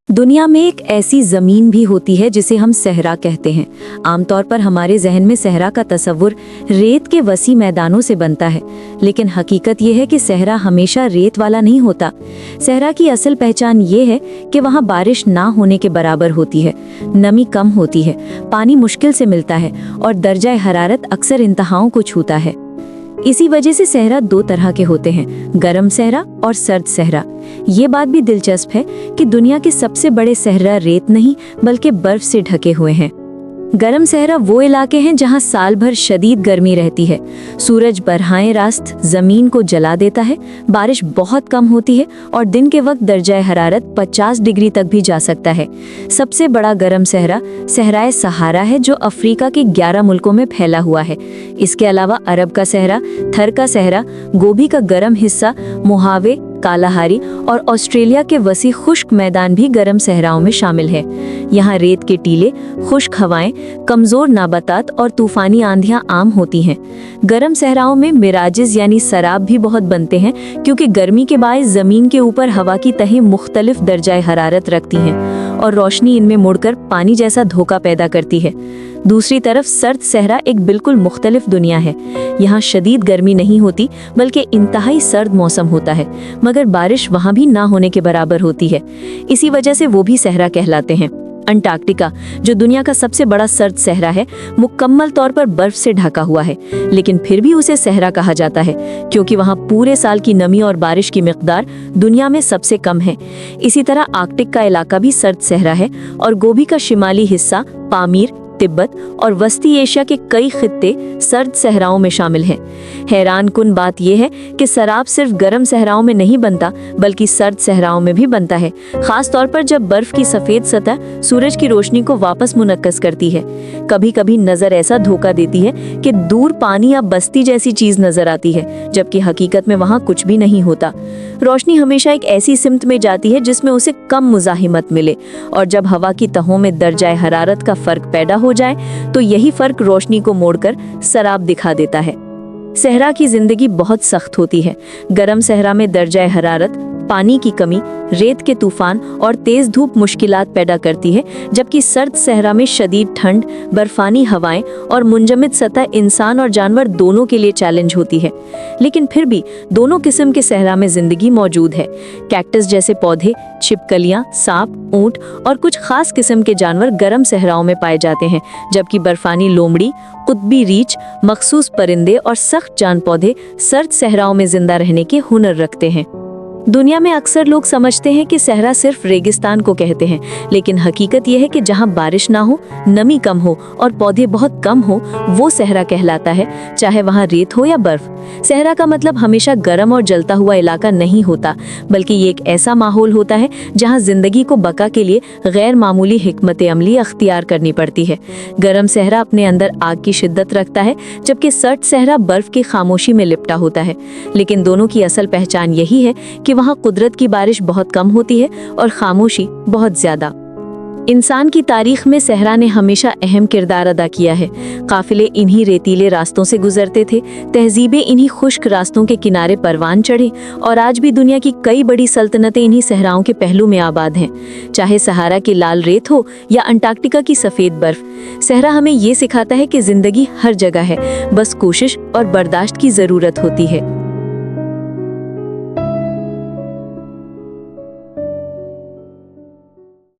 दुनिया में एक ऐसी ज़मीन भी होती है जिसे हम सहरा कहते हैं। आमतौर पर हमारे जहन में सहरा का तस्वुर रेत के वसी मैदानों से बनता है, लेकिन हकीकत ये है कि सहरा हमेशा रेत वाला नहीं होता। सहरा की असल पहचान ये है कि वहाँ बारिश ना होने के बराबर होती है, नमी कम होती है, पानी मुश्किल से मिलता है और दर्जा हरारत अक्सर इंतहाओं को छूता है। इसी वजह से सहरा दो तरह के होते हैं, गर्म सहरा और सर्द सहरा। ये बात भी दिलचस्प है कि दुनिया के सबसे बड़े सहरा रेत नहीं बल्कि बर्फ से ढके हुए हैं। गर्म सहरा वो इलाके हैं जहां साल भर शदीद गर्मी रहती है, सूरज बरहाएं रास्त जमीन को जला देता है, बारिश बहुत कम होती है और दिन के वक्त दर्जा हरारत 50 डिग्री तक भी जा सकता है। सबसे बड़ा गर्म सहरा सहराए सहारा है जो अफ्रीका के 11 मुल्कों में फैला हुआ है। इसके अलावा अरब का सहरा, थर का सहरा, गोभी का गर्म हिस्सा, मोहावे, कालाहारी और ऑस्ट्रेलिया के वसी खुश्क मैदान भी गर्म सहराओं में शामिल है। यहाँ रेत के टीले, खुश्क हवाएं, कमजोर नाबातात और तूफानी आंधियां आम होती हैं। गर्म सहराओं में मिराजिज यानी सराब भी बहुत बनते हैं, क्योंकि गर्मी के बायस जमीन के ऊपर हवा की तहें मुख्तलिफ दर्जाए हरारत रखती हैं और रोशनी इनमें मुड़कर पानी जैसा धोखा पैदा करती है। दूसरी तरफ सर्द सहरा एक बिल्कुल मुख्तलिफ दुनिया है। यहाँ शदीद गर्मी नहीं होती बल्कि इंतहाई सर्द मौसम होता है, मगर बारिश वहाँ भी ना होने के बराबर होती है। इसी वजह से वो भी सहरा कहलाते हैं। अंटार्कटिका, जो दुनिया का सबसे बड़ा सर्द सहरा है, मुकम्मल तौर पर बर्फ से ढका हुआ है, लेकिन फिर भी उसे सहरा कहा जाता है क्योंकि वहाँ पूरे साल की नमी और बारिश की मिकदार दुनिया में सबसे कम है। इसी तरह आर्कटिक का इलाका भी सर्द सहरा है और गोबी का शिमाली हिस्सा, पामीर, तिब्बत और वस्ती एशिया के कई खित्ते सर्द सहराओं में शामिल हैं। हैरान कुन बात यह है कि सराब सिर्फ गर्म सहराओं में नहीं बनता बल्कि सर्द सहराओं में भी बनता है, खास तौर पर जब बर्फ की सफेद सतह सूरज की रोशनी को वापस मुनक्कस करती है। कभी कभी नजर ऐसा धोखा देती है कि दूर पानी या बस्ती जैसी चीज नजर आती है, जबकि हकीकत में वहाँ कुछ भी नहीं होता। रोशनी हमेशा एक ऐसी सिमत में जाती है जिसमें उसे कम मुज़ाहिमत मिले, और जब हवा की तहों में दर्जाए हरारत का फर्क पैदा हो जाए तो यही फर्क रोशनी को मोड़कर सराब दिखा देता है। सहरा की जिंदगी बहुत सख्त होती है। गर्म सहरा में दर्जाए हरारत, पानी की कमी, रेत के तूफान और तेज धूप मुश्किलात पैदा करती है, जबकि सर्द सहरा में शदीद ठंड, बर्फानी हवाएं और मुंजमद सतह इंसान और जानवर दोनों के लिए चैलेंज होती है। लेकिन फिर भी दोनों किस्म के सहरा में जिंदगी मौजूद है। कैक्टस जैसे पौधे, छिपकलियां, सांप, ऊंट और कुछ खास किस्म के जानवर गर्म सहराओं में पाए जाते हैं, जबकि बर्फानी लोमड़ी, कुतबी रीछ, मखसूस परिंदे और सख्त जान पौधे सर्द सहराओं में जिंदा रहने के हुनर रखते हैं। दुनिया में अक्सर लोग समझते हैं कि सहरा सिर्फ रेगिस्तान को कहते हैं, लेकिन हकीकत यह है कि जहां बारिश ना हो, नमी कम हो और पौधे बहुत कम हो, वो सहरा कहलाता है, चाहे वहां रेत हो या बर्फ। सहरा का मतलब हमेशा गर्म और जलता हुआ इलाका नहीं होता, बल्कि ये एक ऐसा माहौल होता है जहां जिंदगी को बका के लिए गैर मामूली हिकमत अमली अख्तियार करनी पड़ती है। गर्म सहरा अपने अंदर आग की शिद्दत रखता है, जबकि सर्द सहरा बर्फ की खामोशी में लिपटा होता है। लेकिन दोनों की असल पहचान यही है कि वहाँ कुदरत की बारिश बहुत कम होती है और खामोशी बहुत ज्यादा। इंसान की तारीख में सहरा ने हमेशा अहम किरदार अदा किया है। काफिले इन्हीं रेतीले रास्तों से गुजरते थे, तहजीबें इन्हीं खुश्क रास्तों के किनारे परवान चढ़े, और आज भी दुनिया की कई बड़ी सल्तनतें इन्हीं सहराओं के पहलू में आबाद हैं। चाहे सहारा की लाल रेत हो या अंटार्कटिका की सफेद बर्फ, सहरा हमें ये सिखाता है कि जिंदगी हर जगह है, बस कोशिश और बर्दाश्त की जरूरत होती है।